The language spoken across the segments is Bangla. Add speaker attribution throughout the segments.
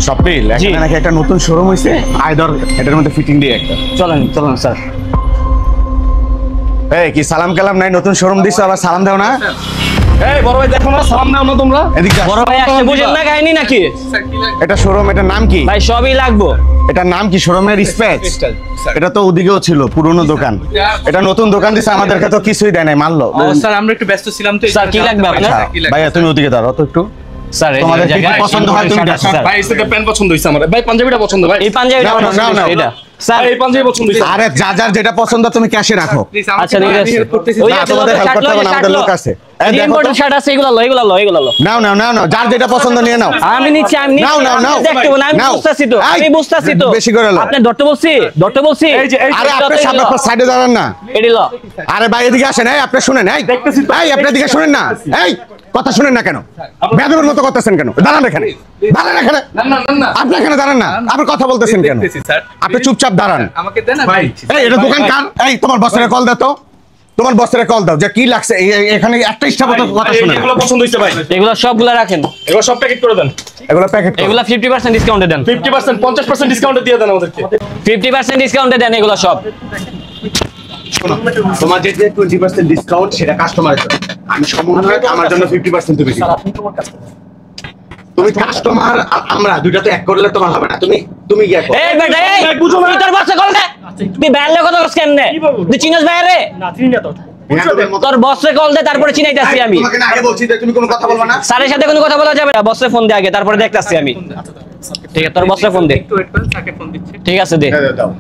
Speaker 1: স্বপ্নিল, এখানে নাকি একটা নতুন শোরুম হইছে, আইদর এটার মধ্যে ফিটিং দিয়ে একটা।
Speaker 2: চলেন চলেন স্যার।
Speaker 1: এই কি সালাম কালাম নাই? নতুন শোরুম দিছো, আবার সালাম দাও না?
Speaker 3: এই বড় ভাই দেখো না, সালাম দাও না তোমরা।
Speaker 1: এদিকে
Speaker 2: বড় ভাই আসছে, বুঝেন না কাহিনী নাকি?
Speaker 1: এটা শোরুম, এটার নাম কি
Speaker 2: ভাই সবই লাগবো।
Speaker 1: এটার নাম কি? শোরুমের স্পেস? এটা তো ওদিকেও ছিল পুরনো দোকান, এটা নতুন দোকান দিছে, আমাদেরকে তো কিছুই দেয় নাই, মানলো।
Speaker 3: স্যার আমরা একটু ব্যস্ত ছিলাম তো।
Speaker 2: স্যার কি লাগবে আপনার?
Speaker 1: ভাইয়া তুমি ওদিকে দাঁড়াও তো একটু।
Speaker 2: স্যার
Speaker 1: তোমাদের কি পছন্দ হয় তুমি দেখো।
Speaker 3: ভাই সেটা প্যান্ট পছন্দ হইছে আমার। ভাই পাঞ্জাবিটা পছন্দ ভাই।
Speaker 2: এই পাঞ্জাবিটা
Speaker 1: নাও, নাও, নাও।
Speaker 2: এটা স্যার
Speaker 3: এই পাঞ্জাবি পছন্দ হইছে।
Speaker 1: আরে যার যেটা পছন্দ তুমি ক্যাশে রাখো।
Speaker 2: আচ্ছা ঠিক আছে। ওই
Speaker 1: না,
Speaker 2: যে
Speaker 1: তোমাদের হেল্প করতে হবে না, আমাদের লোক আছে। এই দেখো তো।
Speaker 2: ইম্পোর্টেড শার্ট আছে, এগুলো লো, এগুলো লো, এগুলো লো।
Speaker 1: নাও নাও নাও নাও, যার যেটা পছন্দ নিয়ে নাও।
Speaker 2: আমি নিচ্ছি, আমি নিচ্ছি।
Speaker 1: নাও, নাও, নাও।
Speaker 2: দেখতে হবে না, আমি
Speaker 1: নাও।
Speaker 2: বুঝতাছি তো,
Speaker 1: এই,
Speaker 2: আমি বুঝতাছি তো।
Speaker 1: বেশি করে লো।
Speaker 2: আপনি ধরতে বলছি, ধরতে বলছি।
Speaker 3: এই যে, এই
Speaker 1: আরে আপনি সামনে সাইডে দাঁড়ান না।
Speaker 2: এডি লো।
Speaker 1: আরে ভাই এদিকে আসেন, এই আপনি শুনেন, এই এই আপনি এদিকে শুনেন না, এই কথা শুনেন না কেন? বেদবের মতো করতেছেন কেন? দাঁড়ান এখানে, দাঁড়ান এখানে।
Speaker 3: না না না না।
Speaker 1: আপনি এখানে দাঁড়ান না, আপনি কথা বলতেছেন কেন?
Speaker 3: দেখতেছি স্যার।
Speaker 1: আপনি চুপচাপ দাঁড়ান।
Speaker 3: আমাকে দেন
Speaker 1: ভাই এই এটা দোকান কার? এই তোমার বসের কল দাও তো, তোমার বসের কল দাও যে কি লাগছে এখানে একটা ইচ্ছামতো কথা শুনে।
Speaker 3: এগুলো পছন্দ হইছে ভাই।
Speaker 2: এগুলো সবগুলা রাখেন,
Speaker 3: এগুলো সব প্যাকেট করে দেন।
Speaker 1: এগুলো প্যাকেট
Speaker 2: এগুলো 50% ডিসকাউন্টে দেন।
Speaker 3: 50% 50% ডিসকাউন্টে দিয়ে দেন আমাদেরকে।
Speaker 2: 50% ডিসকাউন্টে দেন এগুলো সব।
Speaker 1: শোনো, তোমার যে 20% ডিসকাউন্ট সেটা কাস্টমারের জন্য, আমি সমন্বয়ক, আমার জন্য 50% তুমি দিও। তুমি কাস্টমার, আমরা দুইটা তো এক করলে তোমার হবে না, তুমি গিয়ে করো।
Speaker 2: এই বেটা, এই বুঝো না, তোর বসে কল দে। তুই বাইরে কথা কস কেমনে? তুই চিনোস বাইরে?
Speaker 3: না চিনি না তো।
Speaker 1: বিহারদের মতো-
Speaker 2: তোর বসে কল দে, তারপরে চিনাইতাছি আমি।
Speaker 1: তোমাকে না আগে বলছি যে তুমি কোনো কথা বলবা না।
Speaker 2: স্যারের সাথে কোনো কথা বলা যাবে না, বসে ফোন দে আগে, তারপরে দেখতাছি আমি। ঠিক আছে, তোর বসে ফোন দে।
Speaker 3: একটু ওয়েট করেন, স্যারকে ফোন দিচ্ছি।
Speaker 2: ঠিক আছে দে।
Speaker 1: দাও।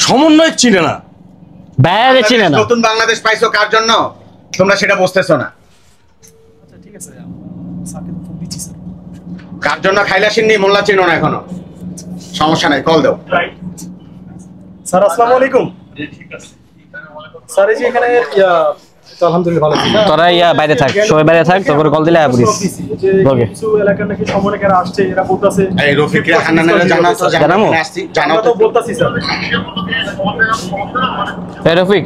Speaker 3: সমন্বয়ক চিনে না।
Speaker 2: বাইরে চিনে না।
Speaker 1: নতুন বাংলাদেশ পাইছো কার জন্য? তোমরা সেটা বুঝতেছো না।
Speaker 3: আচ্ছা ঠিক আছে, স্যারকে ফোন দিচ্ছি স্যার।
Speaker 1: কার জন্য খাইলা সিন্নি মোল্লা চিনো না এখনো? সমস্যা নাই, কল দাও।
Speaker 4: স্যার আসসালামু আলাইকুম। স্যার এই যে এখানে তো আলহামদুলিল্লাহ ভালো আছি।
Speaker 2: তোরা ইয়া বাইরে থাক, সবাই বাইরে থাক, তোর কল দিলে আবরিস। ওকে।
Speaker 4: কিছু এলাকার নাকি সমন্বয়কেরা আসছে, এরা বলতাছে
Speaker 1: এই রফিক হান্নানের জানাতো,
Speaker 2: জানামো?
Speaker 1: আসছি, জানাও
Speaker 4: আমরা
Speaker 1: তো।
Speaker 4: তো বলতাছি স্যার।
Speaker 2: এই রফিক,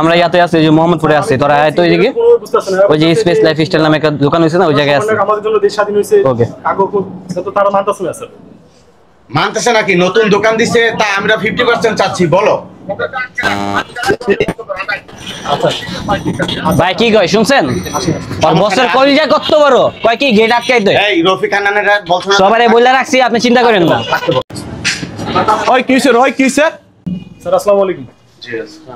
Speaker 2: আমরা ইয়াতে আছি, যে মোহাম্মদপুরে আছি, তোরা আয় তো এইদিকে।
Speaker 4: কোনো বুঝতাছে না।
Speaker 2: ওই যে স্পেস লাইফস্টাইল নামে একটা দোকান হইছে না, ওই জায়গায় আছে।
Speaker 4: আমাদের জন্য দেশ স্বাধীন হয়েছে।
Speaker 2: ওকে।
Speaker 4: কাগজ তো তারা মানতাছে না স্যার।
Speaker 1: মানতেছে নাকি? নতুন দোকান দিছে, তা আমরা 50% চাচ্ছি, বলো।
Speaker 2: ভাই কি কয় শুনছেন? আর বসের কলিজা কত বড়, কয় কি গেট আটকাই দেয়।
Speaker 1: এই রফিক হান্নানের বলছো না?
Speaker 2: সবারে বইলা রাখছি, আপনি চিন্তা করেন না।
Speaker 3: ওই কি হইছে? ওই কি হইছে?
Speaker 4: স্যার আসসালামু আলাইকুম।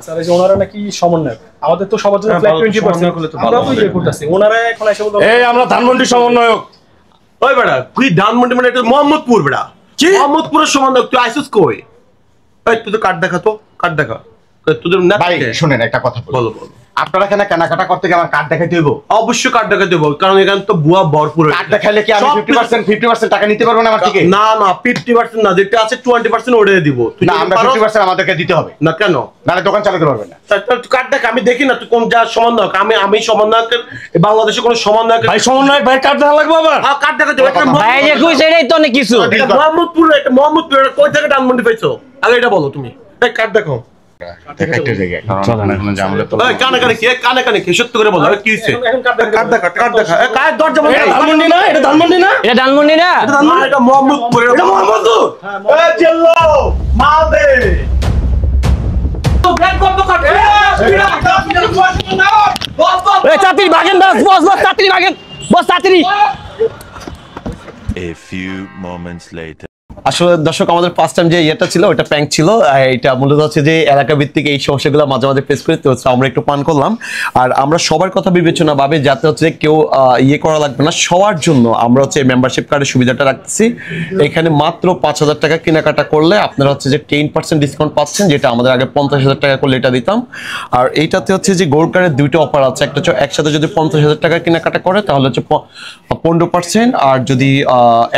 Speaker 4: স্যার এই যে ওনারা নাকি সমন্বয়ক, আমাদের তো সবার জন্য ফ্ল্যাট 20%। আমরা তো ইয়ে করতেছি, ওনারা এখন এসে বলতে
Speaker 3: এই আমরা ধানমন্ডি সমন্বয়ক।
Speaker 5: ওই বেড়া তুই ধানমন্ডি মানে এটা মোহাম্মদপুর বেড়া মোহাম্মদপুরের সমন্বয়ক তুই আইসুস কই? এই তুই তো কার্ড দেখা, তো কার্ড দেখা তোদের না।
Speaker 1: ভাই শুনেন একটা কথা
Speaker 5: বলো বলো।
Speaker 1: আপনারা এখানে কেনাকাটা করতে গিয়ে আমার কার্ড দেখাইতে হইব?
Speaker 5: অবশ্যই কার্ড দেখা দেবো, কারণ এখানে তো বুয়া ভরপুর।
Speaker 1: কার্ড দেখাইলে কি আমি 50% টাকা নিতে পারবো না আমার থেকে?
Speaker 5: না না 50% না, যেটা আছে 20% ওটাই দিব। তুই
Speaker 1: না, আমরা 50% আমাদেরকে দিতে হবে,
Speaker 5: না কেন?
Speaker 1: নাহলে দোকান চালাতে পারবেন না।
Speaker 5: কার্ড দেখ, আমি দেখি না তুই কোন যা সমন্বয়ক। আমি সমন্বয়কের বাংলাদেশে কোনো সমন্বয়কের
Speaker 3: ভাই সমন্বয়ক ভাই কার্ড দেখা লাগবে আবার।
Speaker 5: কার্ড দেখা দেবো।
Speaker 2: ভাই যে কইছে এটাই তো অনেক কিছু।
Speaker 5: মোহাম্মদপুর, এটা মোহাম্মদপুর, এটা কই থেকে ধানমন্ডি পাইছো? আগে এটা বলো তুমি। এই কার্ড দেখো।
Speaker 1: দেখাইতে জায়গায় কারণ এখন জামলে তো
Speaker 5: এই কানে কানে কি সত্য করে বলো, কি হইছে?
Speaker 4: এখন
Speaker 5: কার্ড দেখা, কার্ড দেখা। এই কার্ড দরজা বন্ধ।
Speaker 3: এটা ধানমন্ডি না, এটা ধানমন্ডি না।
Speaker 2: এটা ডানমন্ডি না?
Speaker 5: এটা মোহাম্মদপুর, এটা মোহাম্মদপুর। এই জেল্লো মাল দে। তো ব্যাগ বন্ধ কর।
Speaker 2: এই চাকরি ভাগেন, বস চাকরি ভাগেন, বস চাকরি।
Speaker 6: A few moments later.
Speaker 7: আসলে দর্শক, আমাদের ফার্স্ট টাইম যে ইয়েটা ছিল ওটা প্র্যাঙ্ক ছিল। এটা মূলত হচ্ছে যে এলাকা ভিত্তিক এই সমস্যাগুলো মাঝে মাঝে ফেস করি, তো আমরা একটু পান করলাম। আর আমরা সবার কথা বিবেচনা ভাবে যাতে হচ্ছে কেউ ইয়ে করা লাগবে না, সবার জন্য আমরা হচ্ছে মেম্বারশিপ কার্ডের সুবিধাটা রাখতেছি। এখানে মাত্র 5,000 টাকা কেনাকাটা করলে আপনারা হচ্ছে যে 10% ডিসকাউন্ট পাচ্ছেন, যেটা আমাদের আগে 50,000 টাকা করলে এটা দিতাম। আর এইটাতে হচ্ছে যে গোল্ড কার্ডের দুইটা অফার আছে, একটা হচ্ছে একসাথে যদি 50,000 টাকা কেনাকাটা করে তাহলে হচ্ছে 15%, আর যদি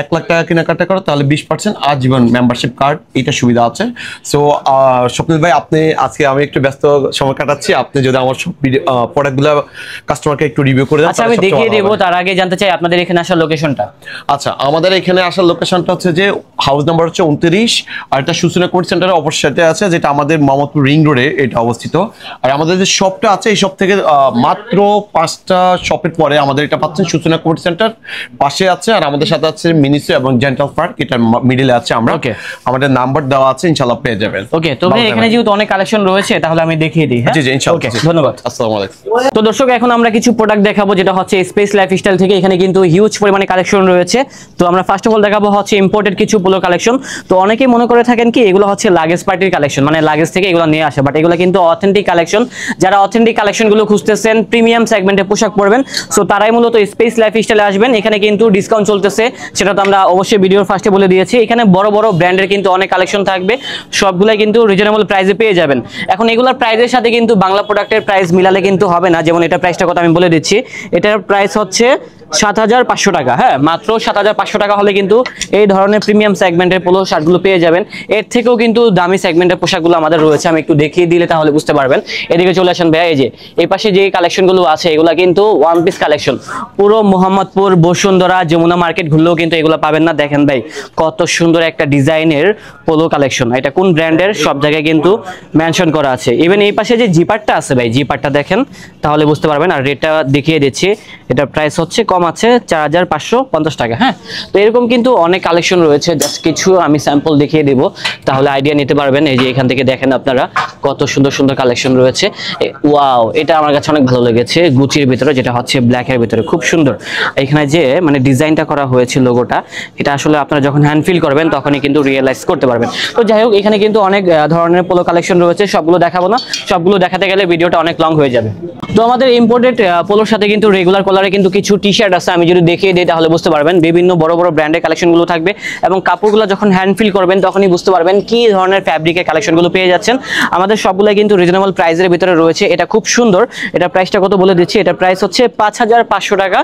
Speaker 7: 1 লাখ টাকা কেনাকাটা করে তাহলে 20%। আজীবন মেম্বারশিপ কার্ড, এটা সুবিধা আছে। সো স্বপ্নিল ভাই, আপনি আজকে, আমি একটু ব্যস্ত সময় কাটাচ্ছি, আপনি যদি আমার সব প্রোডাক্টগুলো কাস্টমারকে একটু রিভিউ করে দেন।
Speaker 2: আচ্ছা, আমি দেখিয়ে দেবো, তার আগে জানতে চাই আপনাদের এখানে আসার লোকেশনটা।
Speaker 7: আচ্ছা, আমাদের এখানে আসার লোকেশনটা হচ্ছে যে হাউস নাম্বার হচ্ছে 29, আর এটা সুসুনা কোড সেন্টারের অপোজিট সাইডে আছে, যেটা আমাদের মোহাম্মদপুর রিং রোডে এটা অবস্থিত। আর আমাদের যে শপটা আছে, এই শপ থেকে মাত্র 5টা শপের পরে আমাদের এটা পাচ্ছেন সুসুনা কোড সেন্টার পাশে আছে। আর আমাদের সাথে আছে মিনিসো এবং জেন্টাল পার্ক, এটা মিডিলে আছে। আমরা আমাদের নাম্বার দেওয়া আছে, ইনশাআল্লাহ পেয়ে যাবেন।
Speaker 2: ওকে, তো ভাই এখানে যেহেতু অনেক কালেকশন রয়েছে, তাহলে আমি দেখিয়ে দিই।
Speaker 7: জি জি, ইনশাআল্লাহ।
Speaker 2: ওকে, ধন্যবাদ।
Speaker 7: আসসালামু আলাইকুম।
Speaker 2: তো দর্শক, এখন আমরা কিছু প্রোডাক্ট দেখাবো, যেটা হচ্ছে স্পেস লাইফস্টাইল থেকে। এখানে কিন্তু হিউজ পরিমাণে কালেকশন রয়েছে। তো আমরা ফার্স্ট অফ অল দেখাবো হচ্ছে ইম্পোর্টেড কিছু পোলো কালেকশন। তো অনেকেই মনে করে থাকেন কি এগুলো হচ্ছে লাগেজ পার্টির কালেকশন, মানে লাগেজ থেকে এগুলো নিয়ে আসে, বাট এগুলো কিন্তু অথেন্টিক কালেকশন। যারা অথেন্টিক কালেকশনগুলো খুঁজতেছেন, প্রিমিয়াম সেগমেন্টে পোশাক পরবেন, সো তারাই মূলত স্পেস লাইফস্টাইলে আসবেন। এখানে কিন্তু ডিসকাউন্ট চলতেছে, সেটা তো আমরা অবশ্যই ভিডিওর ফার্স্টে বলে দিয়েছি। এখানে বড় বড় ব্র্যান্ডের কিন্তু অনেক কালেকশন থাকবে, সবগুলাই কিন্তু রিজনেবল প্রাইসে পেয়ে যাবেন। এখন এগুলোর প্রাইসের সাথে কিন্তু বাংলা প্রোডাক্টের প্রাইস মিলালে কিন্তু হবে না। যেমন এটা প্রাইসটা কথা আমি বলে দিচ্ছি, এটার প্রাইস হচ্ছে 7500 টাকা। হ্যাঁ, মাত্র 7500 টাকা হলে কিন্তু এই ধরনের প্রিমিয়াম সেগমেন্টের পোলো শার্টগুলো পেয়ে যাবেন। এর থেকেও কিন্তু দামি সেগমেন্টের পোশাকগুলো আমাদের রয়েছে, আমি একটু দেখিয়ে দিলে তাহলে বুঝতে পারবেন। এদিকে চলে আসেন ভাইয়া, এই যে এই পাশে যে কালেকশনগুলো আছে, এগুলো কিন্তু ওয়ান পিস কালেকশন। পুরো মোহাম্মদপুর, বসুন্ধরা, যমুনা মার্কেট ঘুরলেও কিন্তু এগুলো পাবেন না। দেখেন ভাই, কত সুন্দর একটা ডিজাইনের পোলো কালেকশন। এটা কোন ব্র্যান্ডের সব জায়গায় কিন্তু মেনশন করা আছে। ইভেন এই পাশে যে জিপারটা আছে ভাই, জিপারটা দেখেন তাহলে বুঝতে পারবেন। আর রেটটা দেখিয়ে দিচ্ছি, এটার প্রাইস হচ্ছে কম আছে 4550 টাকা। হ্যাঁ, তো এরকম কিন্তু অনেক কালেকশন রয়েছে, জাস্ট কিছু আমি স্যাম্পল দেখিয়ে দিব, তাহলে আইডিয়া নিতে পারবেন। এই যে এখান থেকে দেখেন আপনারা কত সুন্দর সুন্দর কালেকশন রয়েছে। ওয়াও, এটা আমার কাছে অনেক ভালো লেগেছে, গুচির ভিতরে, যেটা হচ্ছে ব্ল্যাকের ভিতরে, খুব সুন্দর। এখানে যে মানে ডিজাইনটা করা হয়েছে, লোগোটা, এটা আসলে আপনারা যখন হ্যান্ড ফিল করবেন তখনই কিন্তু রিয়েলাইজ করতে পারবেন। তো যাই হোক, এখানে কিন্তু অনেক ধরনের পোলো কালেকশন রয়েছে, সবগুলো দেখাবো না, সবগুলো দেখাতে গেলে ভিডিওটা অনেক লং হয়ে যাবে। তো আমাদের ইম্পোর্টেড পোলোর সাথে কিন্তু রেগুলার কালারে কিন্তু কিছু টি শার্ট আছে, আমি যদি দেখিয়ে দিই তাহলে বুঝতে পারবেন। বিভিন্ন বড় বড় ব্র্যান্ডের কালেকশনগুলো থাকবে, এবং কাপড়গুলো যখন হ্যান্ড ফিল করবেন তখনই বুঝতে পারবেন কি ধরনের ফ্যাব্রিকের কালেকশনগুলো পেয়ে যাচ্ছেন। আমাদের সবগুলো কিন্তু রিজনেবল প্রাইসের ভিতরে রয়েছে। এটা খুব সুন্দর, এটা প্রাইসটা কত বলে দিচ্ছি, এটা প্রাইস হচ্ছে 5500 টাকা।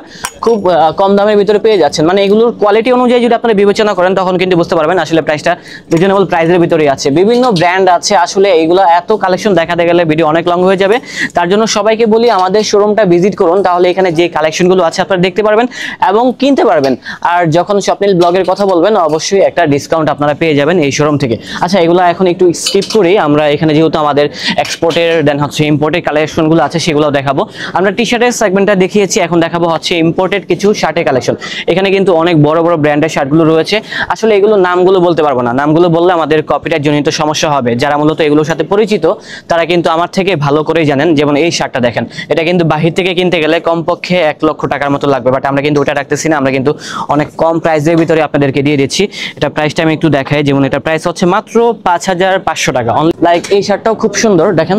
Speaker 2: খুব কম দামের ভিতরে পেয়ে যাচ্ছেন। মানে এগুলোর কোয়ালিটি অনুযায়ী যদি আপনারা বিবেচনা করেন তখন কিন্তু বুঝতে পারবেন আসলে প্রাইসটা রিজনেবল প্রাইসের ভিতরেই আছে। বিভিন্ন ব্র্যান্ড আছে, আসলে এগুলো এত কালেকশন দেখাতে গেলে ভিডিও অনেক লং হয়ে যাবে। তার জন্য সবাইকে বলি আমাদের শোরুমটা ভিজিট করুন, তাহলে এখানে যে কালেকশনগুলো আছে আপনারা দেখতে পারবেন এবং কিনতে পারবেন। আর যখন স্বপ্নিল ব্লগের কথা বলবেন অবশ্যই একটা ডিসকাউন্ট আপনারা পেয়ে যাবেন এই শোরুম থেকে। আচ্ছা, এগুলো এখন একটু স্কিপ করি, আমরা এখানে যেহেতু আমাদের এক্সপোর্টের দেন হচ্ছে ইম্পোর্টের কালেকশনগুলো আছে সেগুলো দেখাবো। আমরা টি শার্টের সেগমেন্টটা দেখিয়েছি, এখন দেখাবো হচ্ছে ইম্পোর্টেড কিছু শার্টের কালেকশন। এখানে কিন্তু অনেক বড় বড় ব্র্যান্ডের শার্টগুলো রয়েছে। আসলে এগুলো নামগুলো বলতে পারবো না, নামগুলো বললে আমাদের কপিরাইট জনিত সমস্যা হবে। যারা মূলত এগুলোর সাথে পরিচিত তারা কিন্তু আমার থেকে ভালো করেই জানেন। যেমন এই শার্টটা দেখেন, এটা কিন্তু বাহির থেকে কিনতে গেলে কমপক্ষে 1 লক্ষ টাকার মতো লাগবে, বাট আমরা কিন্তু ওটা রাখতেছি না, আমরা কিন্তু অনেক কম প্রাইসের ভিতরে আপনাদেরকে দিয়ে দিচ্ছি। এটা প্রাইসটা আমি একটু দেখাই, যেমন এটা প্রাইস হচ্ছে মাত্র 5500 টাকা। লাইক এই শার্টটাও খুব সুন্দর, দেখেন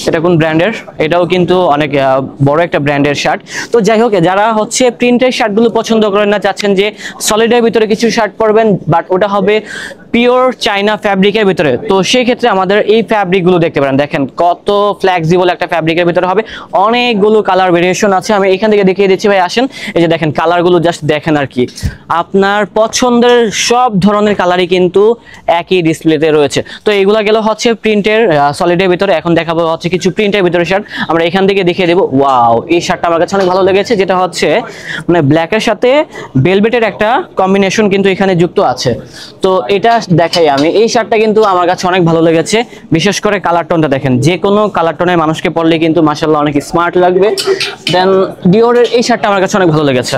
Speaker 2: এটা কোন ব্র্যান্ডের, এটাও কিন্তু অনেক বড় একটা ব্র্যান্ডের শার্ট। তো যাই হোক, যারা হচ্ছে প্রিন্টের শার্টগুলো পছন্দ করেন না, চাচ্ছেন যে সলিডের ভিতরে কিছু শার্ট পরবেন বাট ওটা হবে পিওর চাইনা ফ্যাব্রিকের ভিতরে, তো সেই ক্ষেত্রে আমাদের এই ফ্যাব্রিকগুলো দেখতে পারেন। দেখেন কত ফ্লেক্সিবল একটা ফ্যাব্রিকের ভিতরে হবে, অনেকগুলো কালার ভেরিয়েশন আছে। আমি এখান থেকে দেখিয়ে দিচ্ছি ভাই, আসেন। এই যে দেখেন কালারগুলো জাস্ট দেখেন আর কি, আপনার পছন্দের সব ধরনের কালারই কিন্তু একই ডিসপ্লেতে রয়েছে। তো এইগুলা গেল হচ্ছে প্রিন্টের সলিডের ভিতরে। এখন দেখাবো হচ্ছে কিছু প্রিন্টের ভিতরে শার্ট, আমরা এখান থেকে দেখিয়ে দেবো। ওয়াও, এই শার্টটা আমার কাছে অনেক ভালো লেগেছে, যেটা হচ্ছে মানে ব্ল্যাকের সাথে ভেলভেটের একটা কম্বিনেশন কিন্তু এখানে যুক্ত আছে। তো এটা দেখাই আমি, এই শার্টটা কিন্তু আমার কাছে অনেক ভালো লেগেছে, বিশেষ করে কালার টোনটা দেখেন, যে কোনো কালার টোনের মানুষকে পরলে কিন্তু মাশাআল্লাহ অনেক স্মার্ট লাগবে। দেন ডিওরের এই শার্টটা আমার কাছে অনেক ভালো লেগেছে,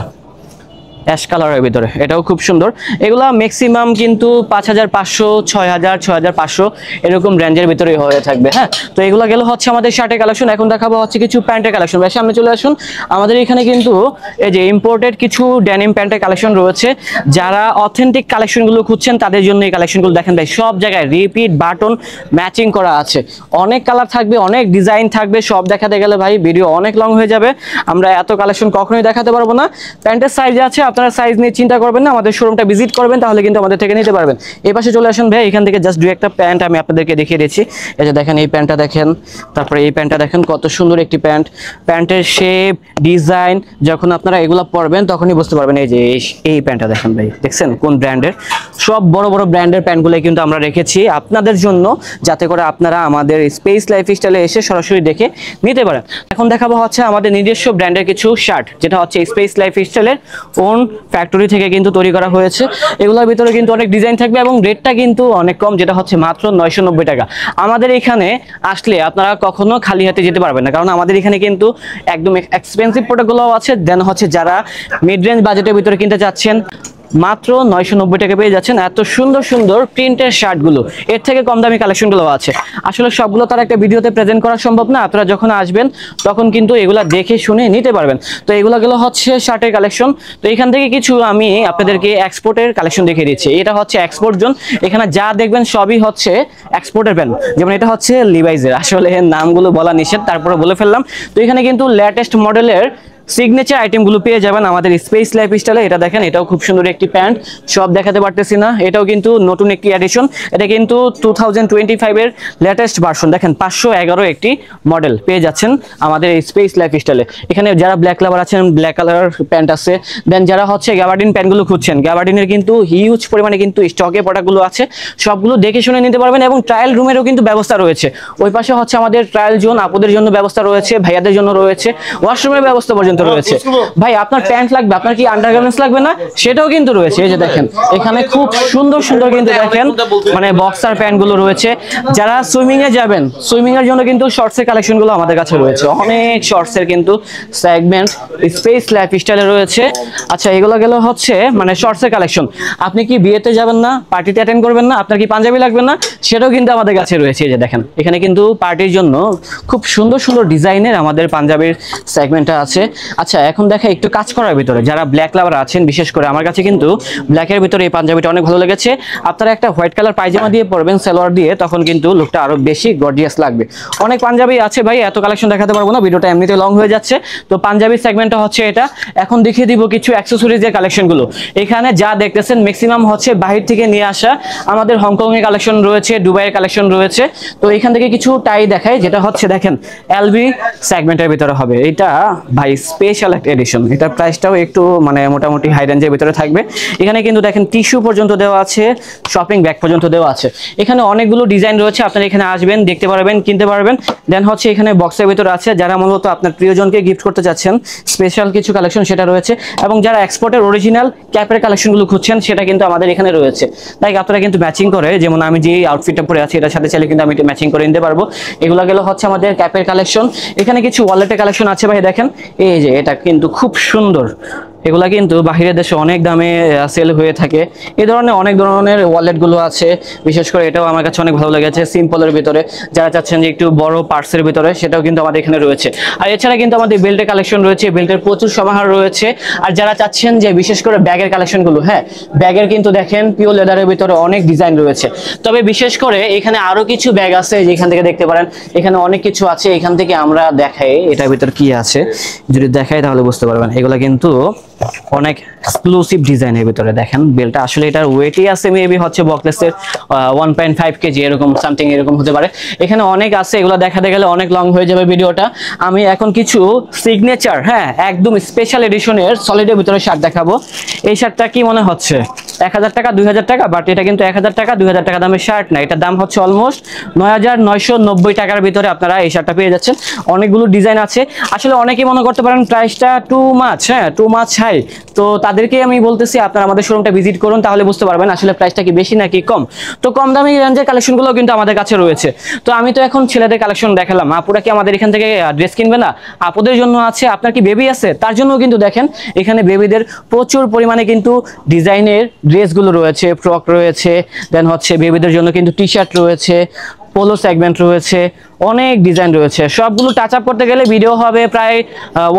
Speaker 2: অ্যাশ কালারের ভিতরে, এটাও খুব সুন্দর। এগুলা ম্যাক্সিমাম কিন্তু 5500, 6000, 6500 এরকম রেঞ্জের ভিতরে হয়ে থাকবে। হ্যাঁ, তো এগুলা গেল হচ্ছে আমাদের শার্টের কালেকশন। এখন দেখাবো হচ্ছে কিছু প্যান্টের কালেকশন। ভাই সামনে চলে আসুন, আমাদের এখানে কিন্তু এই যে ইম্পোর্টেড কিছু ডেনিম প্যান্টের কালেকশন রয়েছে। যারা অথেন্টিক কালেকশনগুলো খুঁজছেন তাদের জন্য এই কালেকশনগুলো দেখেন ভাই, সব জায়গায় রিপিট বাটন ম্যাচিং করা আছে, অনেক কালার থাকবে, অনেক ডিজাইন থাকবে, সব দেখাতে গেলে ভাই ভিডিও অনেক লং হয়ে যাবে, আমরা এত কালেকশন কখনোই দেখাতে পারবো না। প্যান্টের সাইজ আছে আপনারা সাইজ নিয়ে চিন্তা করবেন না, আমাদের শোরুমটা ভিজিট করবেন তাহলে কিন্তু আমাদের থেকে নিতে পারবেন। এই পাশে চলে আসেন ভাই, এখান থেকে জাস্ট দুই একটা প্যান্ট আমি আপনাদেরকে দেখিয়ে দিচ্ছি। এই যে দেখেন এই প্যান্টটা দেখেন, তারপরে এই প্যান্টটা দেখেন, কত সুন্দর একটি প্যান্ট। প্যান্টের শেপ ডিজাইন যখন আপনারা এগুলো পরবেন তখনই বুঝতে পারবেন। এই যে এই প্যান্টটা দেখেন ভাই, দেখছেন কোন ব্র্যান্ডের? সব বড় বড় ব্র্যান্ডের প্যান্টগুলো কিন্তু আমরা রেখেছি আপনাদের জন্য, যাতে করে আপনারা আমাদের স্পেস লাইফস্টাইলে এসে সরাসরি দেখে নিতে পারেন। এখন দেখাবো হচ্ছে আমাদের নিজস্ব ব্র্যান্ডের কিছু শার্ট, যেটা হচ্ছে স্পেস লাইফস্টাইলের ওন ফ্যাক্টরি থেকে কিন্তু তৈরি করা হয়েছে। এগুলোর ভিতরে কিন্তু অনেক ডিজাইন থাকবে এবং রেটটা কিন্তু অনেক কম, যেটা হচ্ছে মাত্র 990 টাকা। আমাদের এখানে আসলে আপনারা কখনো খালি হাতে যেতে পারবেন না, কারণ আমাদের এখানে কিন্তু একদম এক্সপেন্সিভ প্রোডাক্টগুলো আছে। দেন হচ্ছে যারা মিড রেঞ্জ বাজেটের ভিতরে কিনতে চাচ্ছেন, মাত্র 990 টাকা পেয়ে যাচ্ছেন এত সুন্দর সুন্দর প্রিন্টের শার্টগুলো। এর থেকে কম দামি কালেকশনগুলো আছে। আসলে সবগুলো তার একটা ভিডিওতে প্রেজেন্ট করা সম্ভব না, আপনারা যখন আসবেন তখন কিন্তু এগুলা দেখে শুনে নিতে পারবেন। তো এগুলো হচ্ছে শার্টের কালেকশন। তো এখান থেকে কিছু আমি আপনাদেরকে এক্সপোর্টের কালেকশন দেখিয়ে দিচ্ছি। এটা হচ্ছে এক্সপোর্ট জোন, এখানে যা দেখবেন সবই হচ্ছে এক্সপোর্টের প্যান্ট। যেমন এটা হচ্ছে লিভাইজের, আসলে নামগুলো বলা নিষেধ, তারপরে বলে ফেললাম। তো এখানে কিন্তু লেটেস্ট মডেলের সিগনেচার আইটেমগুলো পেয়ে যাবেন আমাদের স্পেস লাইফস্টাইলে। এটা দেখেন, এটাও খুব সুন্দর একটি প্যান্ট, সব দেখাতে পারতেছি না। এটাও কিন্তু নতুন একটি এডিশন, এটা কিন্তু 2025 এর লেটেস্ট ভার্সন। দেখেন 511 একটি মডেল পেয়ে যাচ্ছেন আমাদের স্পেস লাইফস্টাইলে। এখানে যারা ব্ল্যাক লাভার আছেন, ব্ল্যাক কালার প্যান্ট আছে। দেন যারা হচ্ছে গ্যাবার্ডিন প্যান্টগুলো খুঁজছেন, গ্যাবার্ডিনের কিন্তু হিউজ পরিমাণে কিন্তু স্টকে প্রোডাক্টগুলো আছে, সবগুলো দেখে শুনে নিতে পারবেন। এবং ট্রায়াল রুমেরও কিন্তু ব্যবস্থা রয়েছে। ওই পাশে হচ্ছে আমাদের ট্রায়াল জোন, আপুদের জন্য ব্যবস্থা রয়েছে, ভাইয়াদের জন্য রয়েছে, ওয়াশরুমের ব্যবস্থা পর্যন্ত রয়েছে। ভাই আপনার প্যান্ট লাগবে, আপনার কি আন্ডারগার্মেন্টস লাগবে না, সেটাও কিন্তু রয়েছে। এই যে দেখেন এখানে খুব সুন্দর সুন্দর কিন্তু দেখেন মানে বক্সার প্যান্ট গুলো রয়েছে। যারা সুইমিং এ যাবেন, সুইমিং এর জন্য কিন্তু শর্টস এর কালেকশন গুলো আমাদের কাছে রয়েছে। অনেক শর্টস এর কিন্তু সেগমেন্ট স্পেস লাইফস্টাইলে রয়েছে। আচ্ছা, এগুলো গেল হচ্ছে মানে শর্টস এর কালেকশন। আপনি কি বিয়েতে যাবেন না, পার্টিতে অ্যাটেন্ড করবেন না, আপনার কি পাঞ্জাবি লাগবে না, সেটাও কিন্তু আমাদের কাছে রয়েছে। এই যে দেখেন এখানে কিন্তু পার্টির জন্য খুব সুন্দর সুন্দর ডিজাইনের আমাদের পাঞ্জাবির সেগমেন্টটা আছে। আচ্ছা, এখন দেখা একটু কাজ করার ভিতরে যারা ব্ল্যাক লাভার আছেন, বিশেষ করে আমার কাছে কিন্তু ব্ল্যাকের ভিতরে এই পাঞ্জাবিটা অনেক ভালো লেগেছে। আপনারা একটা হোয়াইট কালার পায়জামা দিয়ে পরবেন, সালোয়ার দিয়ে, তখন কিন্তু লুকটা আরো বেশি গর্জিয়াস লাগবে। অনেক পাঞ্জাবি আছে ভাই, এত কালেকশন দেখাতে পারবো না, ভিডিওটা এমনিতে লং হয়ে যাচ্ছে। তো পাঞ্জাবি সেগমেন্টটা হচ্ছে এটা। এখন দেখিয়ে দিব কিছু অ্যাকসেসরিজের কালেকশনগুলো। এখানে যা দেখতেছেন ম্যাক্সিমাম হচ্ছে বাহির থেকে নিয়ে আসা। আমাদের হংকং এর কালেকশন রয়েছে, দুবাইয়ের কালেকশন রয়েছে। তো এখান থেকে কিছু টাই দেখাই, যেটা হচ্ছে দেখেন এলভি সেগমেন্টের ভিতরে হবে। এটা ভাই স্পেশাল একটা এডিশন, এটা প্রাইসটাও একটু মানে মোটামুটি হাই রেঞ্জের ভিতরে থাকবে। এখানে কিন্তু দেখেন টিস্যু পর্যন্ত দেওয়া আছে, শপিং ব্যাগ পর্যন্ত দেওয়া আছে। এখানে অনেকগুলো ডিজাইন রয়েছে, আপনারা এখানে আসবেন, দেখতে পারবেন, কিনতে পারবেন। দেন হচ্ছে এখানে বক্সের ভিতরে আছে, যারা মূলত আপনার প্রিয়জনকে গিফট করতে চাচ্ছেন স্পেশাল কিছু কালেকশন সেটা রয়েছে। এবং যারা এক্সপোর্টের অরিজিনাল ক্যাপের কালেকশনগুলো খুঁজছেন, সেটা কিন্তু আমাদের এখানে রয়েছে। তাই আপনারা কিন্তু ম্যাচিং করে, যেমন আমি যে আউটফিটটা পরে আছি এটার সাথে চাইলে কিন্তু আমি এটা ম্যাচিং করে নিতে পারবো। এগুলো গেল হচ্ছে আমাদের ক্যাপের কালেকশন। এখানে কিছু ওয়ালেটের কালেকশন আছে ভাই, দেখেন এই যে এটা কিন্তু খুব সুন্দর। এগুলা কিন্তু বাহিরের দেশে অনেক দামে সেল হয়ে থাকে। এই ধরনের অনেক ধরনের ওয়ালেট গুলো আছে, বিশেষ করে এটাও আমার কাছে অনেক ভালো লেগেছে সিম্পলের ভিতরে। যারা চাচ্ছেন যে একটু বড় পার্টসের ভিতরে, সেটাও কিন্তু আমাদের এখানে রয়েছে। আর এছাড়া কিন্তু আমাদের বেল্টের কালেকশন রয়েছে, বেল্টের প্রচুর সমাহার রয়েছে। আর যারা চাচ্ছেন যে বিশেষ করে ব্যাগের কালেকশন গুলো, হ্যাঁ ব্যাগের কিন্তু দেখেন পিওর লেদারের ভিতরে অনেক ডিজাইন রয়েছে। তবে বিশেষ করে এখানে আরো কিছু ব্যাগ আছে, যেখান থেকে দেখতে পারেন এখানে অনেক কিছু আছে। এখান থেকে আমরা দেখাই এটার ভিতর কি আছে, যদি দেখাই তাহলে বুঝতে পারবেন। এগুলা কিন্তু অনেক এক্সক্লুসিভ ডিজাইনের ভিতরে। দেখেন বেলটা আসলে এটার ওয়েটই আছে মেবি হচ্ছে বকলেসের 1.5 কেজি এরকম সামথিং এরকম হতে পারে। এখানে অনেক আছে, এগুলো দেখাতে গেলে অনেক লং হয়ে যাবে ভিডিওটা। আমি এখন কিছু সিগনেচার, হ্যাঁ একদম স্পেশাল এডিশনের সলিডের ভিতরে শার্ট দেখাবো। এই শার্টটা কি মনে হচ্ছে 1000 টাকা 2000 টাকা, বাট এটা কিন্তু 1000 টাকা 2000 টাকা দামের শার্ট না, এটার দাম হচ্ছে অলমোস্ট 9990 টাকার ভিতরে আপনারা এই শার্টটা পেয়ে যাচ্ছেন। অনেকগুলো ডিজাইন আছে। আসলে অনেকেই মনে করতে পারেন প্রাইসটা টু মাচ, হ্যাঁ টু মাচ হাই। তো তাদেরকে আমি বলতেছি আপনারা আমাদের শোরুমটা ভিজিট করুন, তাহলে বুঝতে পারবেন আসলে প্রাইসটা কি বেশি নাকি কম। তো কম দামি রেঞ্জের কালেকশনগুলো কিন্তু আমাদের কাছে রয়েছে। তো আমি তো এখন ছেলেদের কালেকশন দেখালাম, আপুরা কি আমাদের এখান থেকে ড্রেস কিনবে না? আপুদের জন্য আছে, আপনার কি বেবি আছে তার জন্য কিন্তু দেখেন এখানে বেবিদের প্রচুর পরিমাণে কিন্তু ডিজাইনের ড্রেসগুলো রয়েছে, ফ্রক রয়েছে। দেন হচ্ছে বেবিদের জন্য কিন্তু টি শার্ট রয়েছে, পোলো সেগমেন্ট রয়েছে, অনেক ডিজাইন রয়েছে, সবগুলো টাচ আপ করতে গেলে ভিডিও হবে প্রায়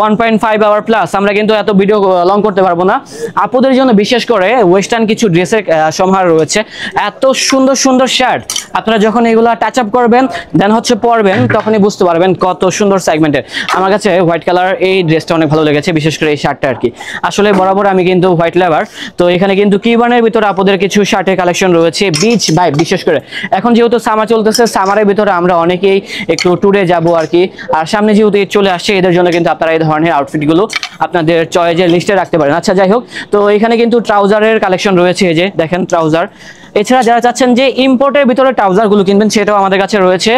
Speaker 2: 1.5 আওয়ার প্লাস। আমরা কিন্তু এত ভিডিও লং করতে পারবো না। আপুদের জন্য বিশেষ করে ওয়েস্টার্ন কিছু ড্রেসের সমাহার রয়েছে, এত সুন্দর সুন্দর শার্ট। আপনারা যখন এগুলা টাচ আপ করবেন দেন হচ্ছে পরবেন, তখনই বুঝতে পারবেন কত সুন্দর সেগমেন্টের। আমার কাছে হোয়াইট কালার এই ড্রেসটা অনেক ভালো লেগেছে, বিশেষ করে এই শার্টটা আর কি। আসলে বরাবর আমি কিন্তু হোয়াইট লাভার, তো এখানে কিন্তু কিবানের ভিতরে আপুদের কিছু শার্টের কালেকশন রয়েছে, বিচ ভাইব। বিশেষ করে এখন যেহেতু সামার চলতেছে, সামারের ভিতরে আমরা অনেকেই একটু ট্যুরে যাব আর কি। আর সামনে যেহেতু ঈদ চলে আসছে, এদের জন্য কিন্তু আপনারা এই ধরনের আউটফিটগুলো আপনাদের চয়েসের লিস্টে রাখতে পারেন। আচ্ছা যাই হোক, তো এখানে কিন্তু ট্রাউজারের কালেকশন রয়েছে, এই যে দেখেন ট্রাউজার। এছাড়া যারা চাচ্ছেন যে ইম্পোর্টের ভিতরে ট্রাউজারগুলো কিনবেন, সেটাও আমাদের কাছে রয়েছে।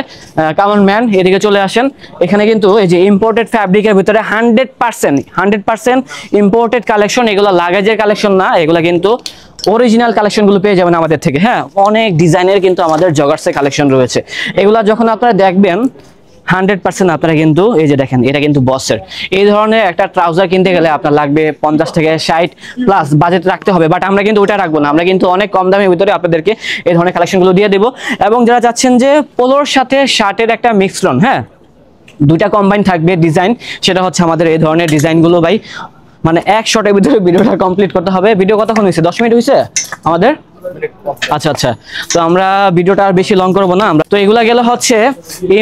Speaker 2: কামন ম্যান, এদিকে চলে আসেন। এখানে কিন্তু এই যে ইম্পোর্টেড ফ্যাব্রিকের ভিতরে 100% ইম্পোর্টেড কালেকশন। এগুলো লাগেজের কালেকশন না, এগুলো কিন্তু অরিজিনাল কালেকশনগুলো পেয়ে যাবেন আমাদের থেকে। হ্যাঁ, অনেক ডিজাইনের কিন্তু আমাদের জগার্সের কালেকশন রয়েছে। এগুলা যখন আপনারা দেখবেন 100% আপনারা কিন্তু এই যে দেখেন, এটা কিন্তু বসের। এই ধরনের একটা ট্রাউজার কিনতে গেলে আপনার লাগবে 50 থেকে 60 প্লাস বাজেট রাখতে হবে, বাট আমরা কিন্তু ওটা রাখবো না। আমরা কিন্তু অনেক কম দামের ভিতরে আপনাদেরকে এই ধরনের কালেকশনগুলো দিয়ে দেবো। এবং যারা চাচ্ছেন যে পোলোর সাথে শার্টের একটা মিক্সড, হ্যাঁ দুইটা কম্বাইন থাকবে ডিজাইন, সেটা হচ্ছে আমাদের এই ধরনের ডিজাইনগুলো ভাই। মানে এক শটের ভিতরে ভিডিওটা কমপ্লিট করতে হবে। ভিডিও কতক্ষণ হয়েছে? 10 মিনিট হয়েছে আমাদের। আচ্ছা আচ্ছা, তো আমরা ভিডিওটা আর বেশি লং করবো না। আমরা তো এগুলা গেলে হচ্ছে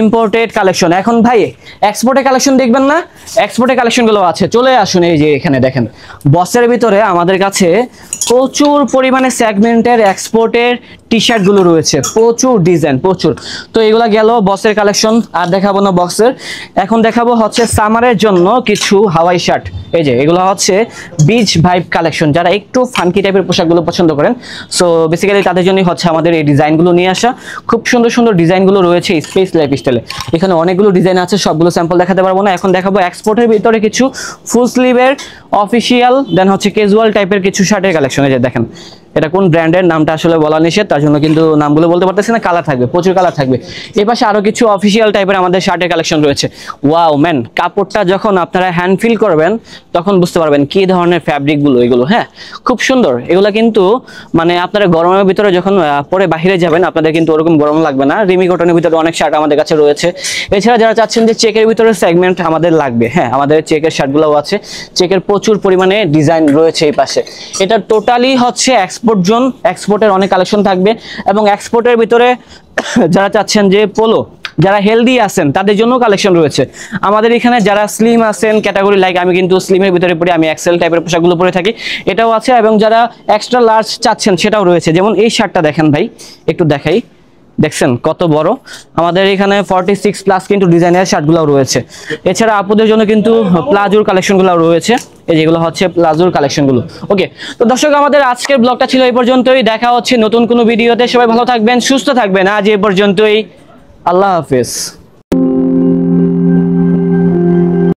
Speaker 2: ইম্পোর্টেড কালেকশন। এখন ভাই এক্সপোর্টের কালেকশন দেখবেন না? এক্সপোর্টের কালেকশনগুলো আছে, চলে আসুন। এই যে এখানে দেখেন, বসের ভিতরে আমাদের কাছে প্রচুর পরিমাণে সেগমেন্টের এক্সপোর্টের টি শার্টগুলো রয়েছে, প্রচুর ডিজাইন, প্রচুর। তো এগুলা গেল বসের কালেকশন। আর দেখাবো না বক্সের, এখন দেখাবো হচ্ছে সামারের জন্য কিছু হাওয়াই শার্ট। এই যে এগুলো হচ্ছে বিচ ভাইব কালেকশন। যারা একটু ফানকি টাইপের পোশাকগুলো পছন্দ করেন, সো বেসিক্যালি তাদের জন্যই হচ্ছে আমাদের এই ডিজাইনগুলো নিয়ে আসা। খুব সুন্দর সুন্দর ডিজাইনগুলো রয়েছে স্পেস লাইফস্টাইলে। এখানে অনেকগুলো ডিজাইন আছে, সবগুলো স্যাম্পল দেখাতে পারবো না। এখন দেখাবো এক্সপোর্টের ভিতরে কিছু ফুল স্লিভের অফিসিয়াল, দেন হচ্ছে ক্যাজুয়াল টাইপের কিছু শার্টের কালেকশন। এই যে দেখেন, এটা কোন ব্র্যান্ডের নামটা আসলে বলা নিষেধ, তার জন্য কিন্তু নামগুলো বলতে পারতেছি না। কালার থাকবে, প্রচুর কালার থাকবে। এই পাশে আরো কিছু অফিসিয়াল টাইপের আমাদের শার্টের কালেকশন রয়েছে। ওয়াও ম্যান, কাপড়টা যখন আপনারা হ্যান্ড ফিল করবেন তখন বুঝতে পারবেন কি ধরনের ফ্যাব্রিক গুলো এগুলো। হ্যাঁ, খুব সুন্দর এগুলো কিন্তু। মানে আপনারা গরমের ভিতরে যখন পরে বাহিরে যাবেন, আপনাদের কিন্তু ওরকম গরম লাগবে না। রিমি কটনের ভিতরে অনেক শার্ট আমাদের কাছে রয়েছে। এছাড়া যারা চাচ্ছেন যে চেকের ভিতরে সেগমেন্ট আমাদের লাগবে, হ্যাঁ আমাদের চেকের শার্টগুলোও আছে। চেকের প্রচুর পরিমাণে ডিজাইন রয়েছে এই পাশে। এটা টোটালি হচ্ছে এক্সপোর্ট জোন, এক্সপোর্টের অনেক কালেকশন থাকবে। এবং এক্সপোর্টের ভিতরে যারা চাচ্ছেন যে পোলো, যারা হেলদি আছেন তাদের জন্য কালেকশন রয়েছে আমাদের এখানে। যারা স্লিম আছেন ক্যাটাগরি, লাইক আমি কিন্তু স্লিমের ভিতরে পড়ি, আমি এক্সেল টাইপের পোশাকগুলো পরে থাকি, এটাও আছে। এবং যারা এক্সট্রা লার্জ চাচ্ছেন সেটাও রয়েছে। যেমন এই শার্টটা দেখেন ভাই, একটু দেখাই, দেখছেন কত বড়। আমাদের এখানে 46 প্লাস কিন্তু ডিজাইনের শার্টগুলো রয়েছে। এছাড়া আপুদের জন্য কিন্তু প্লাজোর কালেকশনগুলো রয়েছে। এই যেগুলো হচ্ছে প্লাজোর কালেকশনগুলো। ওকে, তো দর্শক আমাদের আজকের ব্লগটা ছিল এই পর্যন্তই। দেখা হচ্ছে নতুন কোনো ভিডিওতে। সবাই ভালো থাকবেন, সুস্থ থাকবেন। আজ এই পর্যন্তই, আল্লাহ হাফেজ।